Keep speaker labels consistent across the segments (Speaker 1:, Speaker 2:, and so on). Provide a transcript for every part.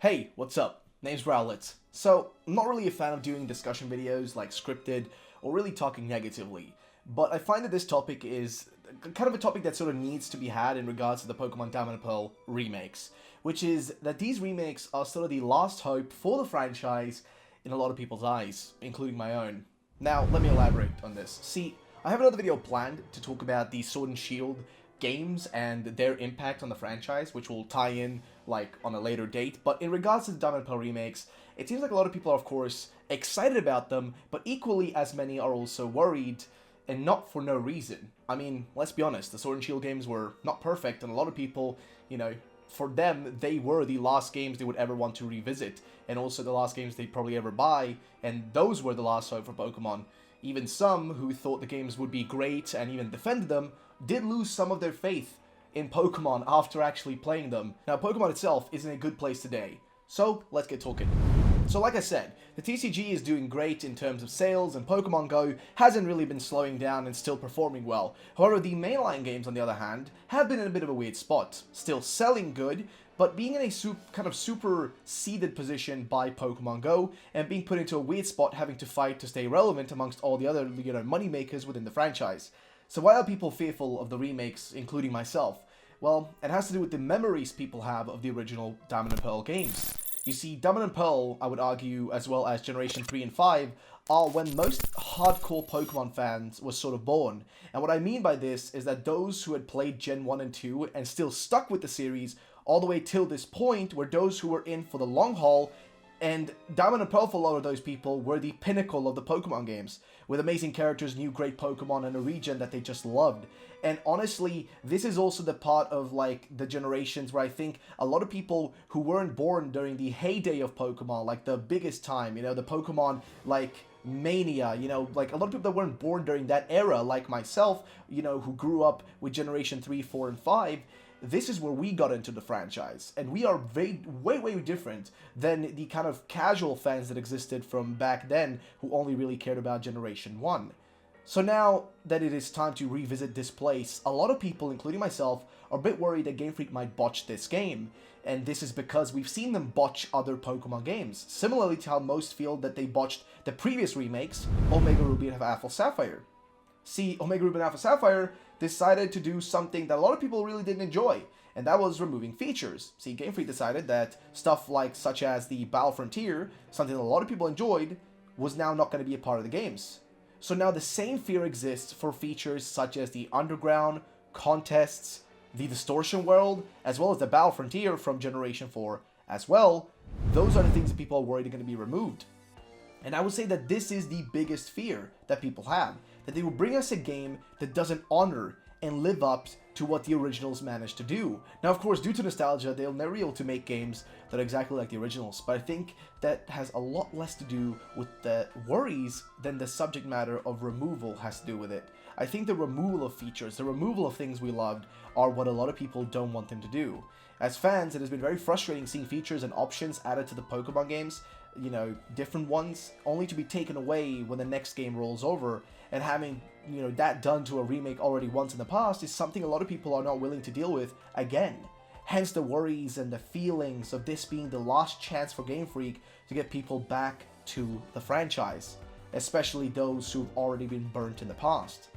Speaker 1: Hey, what's up? Name's Rowlett. So, I'm not really a fan of doing discussion videos like scripted or really talking negatively, but I find that this topic is kind of a topic that sort of needs to be had in regards to the Pokemon Diamond and Pearl remakes, which is that these remakes are sort of the last hope for the franchise in a lot of people's eyes, including my own. Now, let me elaborate on this. See, I have another video planned to talk about the Sword and Shield games and their impact on the franchise, which will tie in like on a later date. But in regards to the Diamond and Pearl remakes, it seems like a lot of people are of course excited about them, but equally as many are also worried, and not for no reason. I mean, let's be honest, the Sword and Shield games were not perfect, and a lot of people, for them, they were the last games they would ever want to revisit, and also the last games they'd probably ever buy, and those were the last hope for Pokemon. Even some who thought the games would be great and even defended them did lose some of their faith in Pokemon after actually playing them. Now, Pokemon itself is in a good place today, so let's get talking. So like I said, the TCG is doing great in terms of sales, and Pokemon Go hasn't really been slowing down and still performing well. However, the mainline games, on the other hand, have been in a bit of a weird spot. Still selling good, but being in a kind of super seeded position by Pokemon Go, and being put into a weird spot having to fight to stay relevant amongst all the other, money makers within the franchise. So why are people fearful of the remakes, including myself? Well, it has to do with the memories people have of the original Diamond and Pearl games. You see, Diamond and Pearl, I would argue, as well as Generation 3 and 5, are when most hardcore Pokemon fans were sort of born. And what I mean by this is that those who had played Gen 1 and 2 and still stuck with the series all the way till this point were those who were in for the long haul, and Diamond and Pearl for a lot of those people were the pinnacle of the Pokemon games, with amazing characters, new great Pokemon, and a region that they just loved. And honestly, this is also the part of like the generations where I think a lot of people who weren't born during the heyday of Pokemon, like the biggest time, the Pokemon like mania, like a lot of people that weren't born during that era, like myself, who grew up with Generation 3, 4, and 5, this is where we got into the franchise, and we are way different than the kind of casual fans that existed from back then who only really cared about Generation 1. So now that it is time to revisit this place, a lot of people, including myself, are a bit worried that Gamefreak might botch this game, and this is because we've seen them botch other Pokemon games, similarly to how most feel that they botched the previous remakes, Omega Ruby and Alpha Sapphire. See, Omega Ruby and Alpha Sapphire decided to do something that a lot of people really didn't enjoy, and that was removing features. See, Game Freak decided that stuff such as the Battle Frontier, something that a lot of people enjoyed, was now not going to be a part of the games. So now the same fear exists for features such as the Underground, Contests, the Distortion World, as well as the Battle Frontier from Generation 4 as well. Those are the things that people are worried are going to be removed. And I would say that this is the biggest fear that people have, that they will bring us a game that doesn't honor and live up to what the originals managed to do. Now, of course, due to nostalgia, they'll never be able to make games that are exactly like the originals, but I think that has a lot less to do with the worries than the subject matter of removal has to do with it. I think the removal of features, the removal of things we loved, are what a lot of people don't want them to do. As fans, it has been very frustrating seeing features and options added to the Pokemon games, different ones, only to be taken away when the next game rolls over, and having, that done to a remake already once in the past is something a lot of people are not willing to deal with again. Hence the worries and the feelings of this being the last chance for Game Freak to get people back to the franchise, especially those who've already been burnt in the past.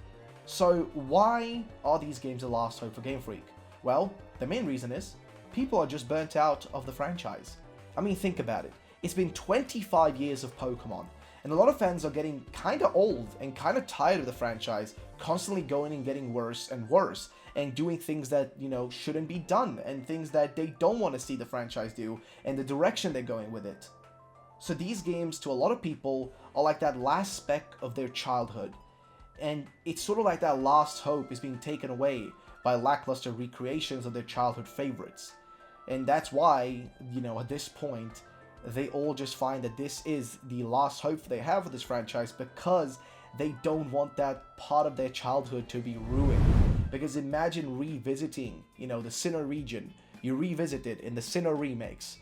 Speaker 1: So why are these games the last hope for Game Freak? Well, the main reason is people are just burnt out of the franchise. I mean, think about it. It's been 25 years of Pokemon, and a lot of fans are getting kinda old and kinda tired of the franchise, constantly going and getting worse and worse, and doing things that, shouldn't be done, and things that they don't want to see the franchise do, and the direction they're going with it. So these games, to a lot of people, are like that last speck of their childhood, and it's sort of like that last hope is being taken away by lackluster recreations of their childhood favorites. And that's why, at this point, they all just find that this is the last hope they have for this franchise, because they don't want that part of their childhood to be ruined. Because imagine revisiting, the Sinnoh region. You revisit it in the Sinnoh remakes,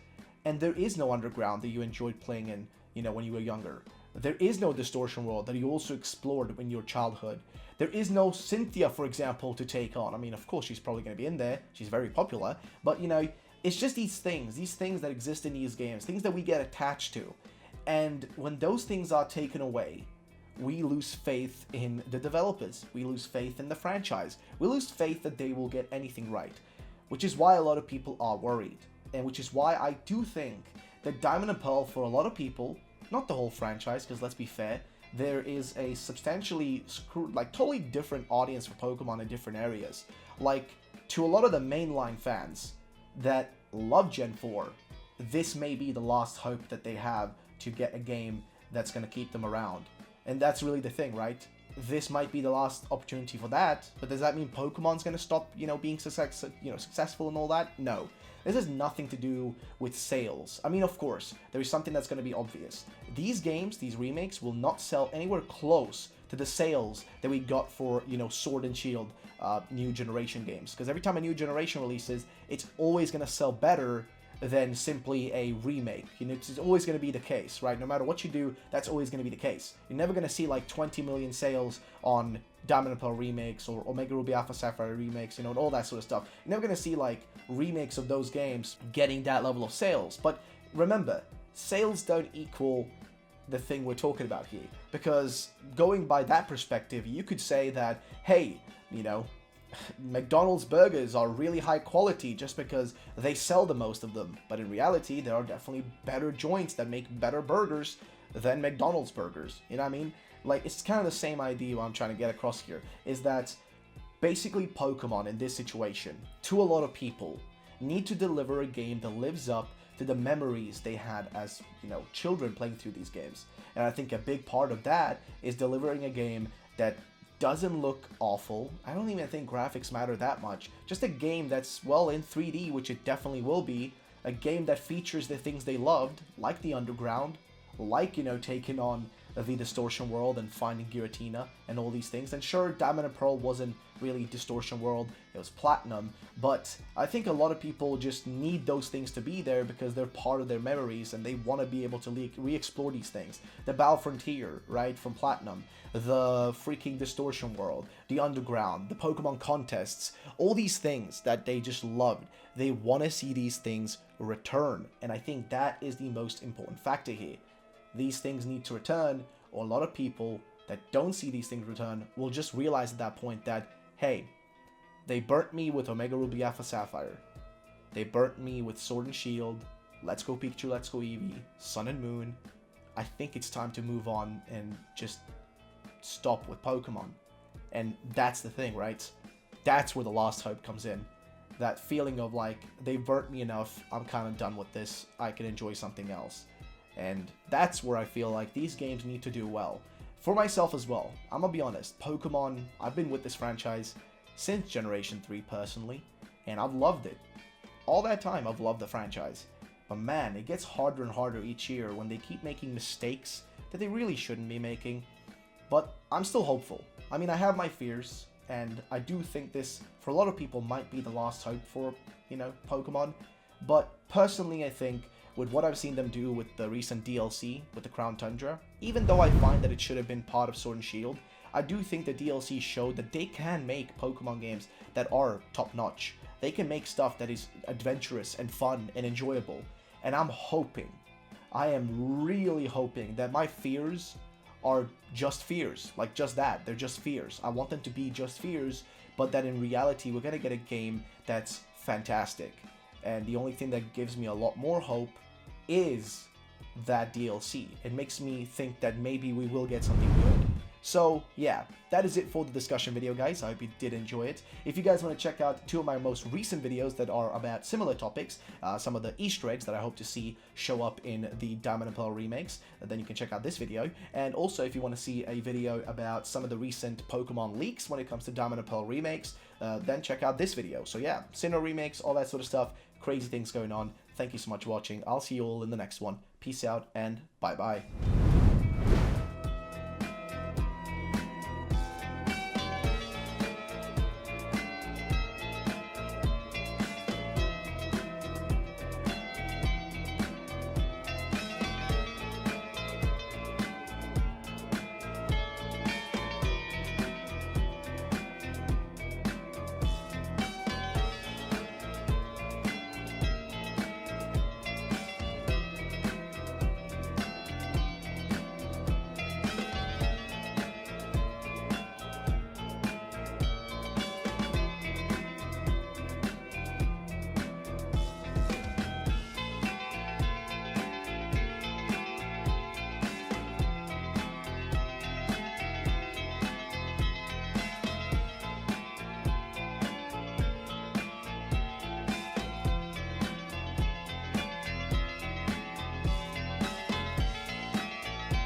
Speaker 1: and there is no Underground that you enjoyed playing in, when you were younger. There is no Distortion World that you also explored in your childhood. There is no Cynthia, for example, to take on. I mean, of course, she's probably going to be in there. She's very popular. But, It's just these things that exist in these games, things that we get attached to. And when those things are taken away, we lose faith in the developers. We lose faith in the franchise. We lose faith that they will get anything right, which is why a lot of people are worried. And which is why I do think that Diamond and Pearl, for a lot of people, not the whole franchise, because let's be fair, there is a substantially totally different audience for Pokemon in different areas. Like, to a lot of the mainline fans that love Gen 4, this may be the last hope that they have to get a game that's going to keep them around. And that's really the thing, right? This might be the last opportunity for that, but does that mean Pokemon's going to stop, being successful and all that? No. This has nothing to do with sales. I mean, of course, there is something that's going to be obvious. These games, these remakes, will not sell anywhere close to the sales that we got for, Sword and Shield new generation games. Because every time a new generation releases, it's always going to sell better than simply a remake. It's always going to be the case, right? No matter what you do, that's always going to be the case. You're never going to see like 20 million sales on Diamond and Pearl remakes or Omega Ruby Alpha Sapphire remakes, and all that sort of stuff. You're never going to see like remakes of those games getting that level of sales. But remember, sales don't equal the thing we're talking about here. Because going by that perspective, you could say that, hey, McDonald's burgers are really high quality just because they sell the most of them. But in reality, there are definitely better joints that make better burgers than McDonald's burgers. You know what I mean? Like, it's kind of the same idea I'm trying to get across here, is that basically Pokemon in this situation, to a lot of people, need to deliver a game that lives up to the memories they had as, children playing through these games. And I think a big part of that is delivering a game that doesn't look awful. I don't even think graphics matter that much. Just a game that's, well, in 3D, which it definitely will be. A game that features the things they loved, like the Underground, like, taking on the Distortion World and finding Giratina and all these things. And sure, Diamond and Pearl wasn't really Distortion World, it was Platinum, but I think a lot of people just need those things to be there because they're part of their memories and they want to be able to re-explore these things. The Battle Frontier, right, from Platinum, the freaking Distortion World, the Underground, the Pokemon contests, all these things that they just loved. They want to see these things return, and I think that is the most important factor here. These things need to return, or a lot of people that don't see these things return will just realize at that point that, hey, they burnt me with Omega Ruby Alpha Sapphire. They burnt me with Sword and Shield, Let's Go Pikachu, Let's Go Eevee, Sun and Moon. I think it's time to move on and just stop with Pokemon. And that's the thing, right? That's where the lost hope comes in. That feeling of like, they burnt me enough, I'm kind of done with this, I can enjoy something else. And that's where I feel like these games need to do well. For myself as well, I'm gonna be honest, Pokemon, I've been with this franchise since Generation 3 personally, and I've loved it. All that time, I've loved the franchise. But man, it gets harder and harder each year when they keep making mistakes that they really shouldn't be making. But I'm still hopeful. I mean, I have my fears, and I do think this, for a lot of people, might be the last hope for, Pokemon. But personally, I think with what I've seen them do with the recent DLC, with the Crown Tundra, even though I find that it should have been part of Sword and Shield, I do think the DLC showed that they can make Pokemon games that are top-notch. They can make stuff that is adventurous and fun and enjoyable. And I'm hoping, I am really hoping that my fears are just fears. Like, just that. They're just fears. I want them to be just fears, but that in reality, we're gonna get a game that's fantastic. And the only thing that gives me a lot more hope is that DLC. It makes me think that maybe we will get something good. So yeah, that is it for the discussion video, guys. I hope you did enjoy it. If you guys want to check out two of my most recent videos that are about similar topics, some of the Easter eggs that I hope to see show up in the Diamond and Pearl remakes, then you can check out this video. And also, if you want to see a video about some of the recent Pokemon leaks when it comes to Diamond and Pearl remakes, then check out this video. So yeah, Sinnoh remakes, all that sort of stuff, crazy things going on. Thank you so much for watching. I'll see you all in the next one. Peace out and bye-bye.